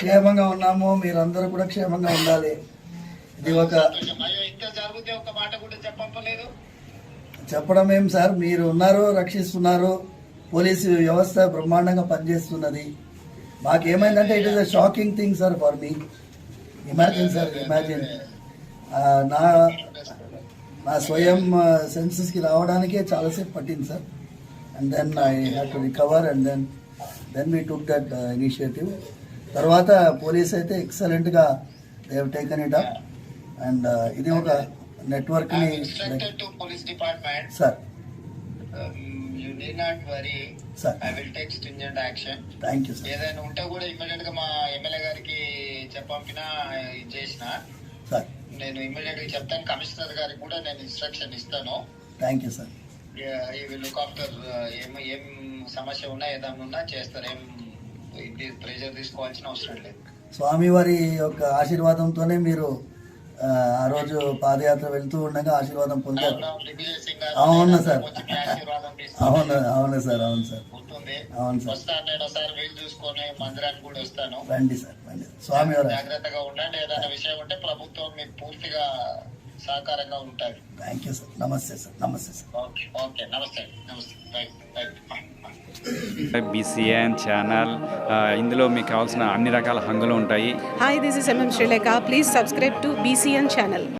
క్షేమంగా ఉన్నాము, మీరందరూ కూడా క్షేమంగా ఉండాలి. ఇది ఒక చెప్పడం ఏం సార్, మీరు ఉన్నారు, రక్షిస్తున్నారు, పోలీసు వ్యవస్థ బ్రహ్మాండంగా పనిచేస్తున్నది. మాకేమైందంటే it is a shocking thing sir for me. Imagine sir, imagine నా నా స్వయం సెన్సెస్కి రావడానికే చాలాసేపు పట్టింది sir. And then I have to recover and then we took that initiative. తర్వాత పోలీస్ అయితే ఎక్సలెంట్గా they have taken it up. And ఇది ఒక నెట్వర్క్ని sir. Sir I will take stringent action. Thank you sir. ఏదైనా ఉంటే కూడా ఇమ్మీడియట్ గా మా ఎమ్మెల్యే గారికి చెప్పంపినా చేసిన సార్. నేను ఇమ్మీడియట్ గా చెప్తాను, కమిషనర్ గారికి కూడా నేను ఇన్స్ట్రక్షన్ ఇస్తాను. Thank you sir. ఈ విల్ లుక్ ఆఫ్టర్ ఏం సమస్య ఉన్నా ఏదైనా ఉన్నా చేస్తారు. ఏం ప్రెజర్ తీసుకోవాల్సిన అవసరం లేదు. స్వామివారి యొక్క ఆశీర్వాదంతోనే మీరు ఆ రోజు పాదయాత్ర వెళ్తూ ఉండగా ఆశీర్వాదం పొందారు. అవును సార్, అవును అవును సార్, అవును సార్, అవును సార్. వస్తాను, వీలు చూసుకొని మందిరానికి కూడా వస్తాను. రండి సార్, రండి. స్వామివారు జాగ్రత్తగా ఉండండి. ఏదైనా విషయం ఉంటే ప్రభుత్వం మీకు పూర్తిగా సహకారంగా ఉంటుంది. Thank you sir. నమస్తే సార్. నమస్తే సార్. ఓకే ఓకే, నమస్తే నమస్తే. BCN ఛానల్, ఇందులో మీకు కావాల్సిన అన్ని రకాల హంగులు ఉంటాయి. Hi, this is MM Sri Lanka. Please subscribe to BCN channel.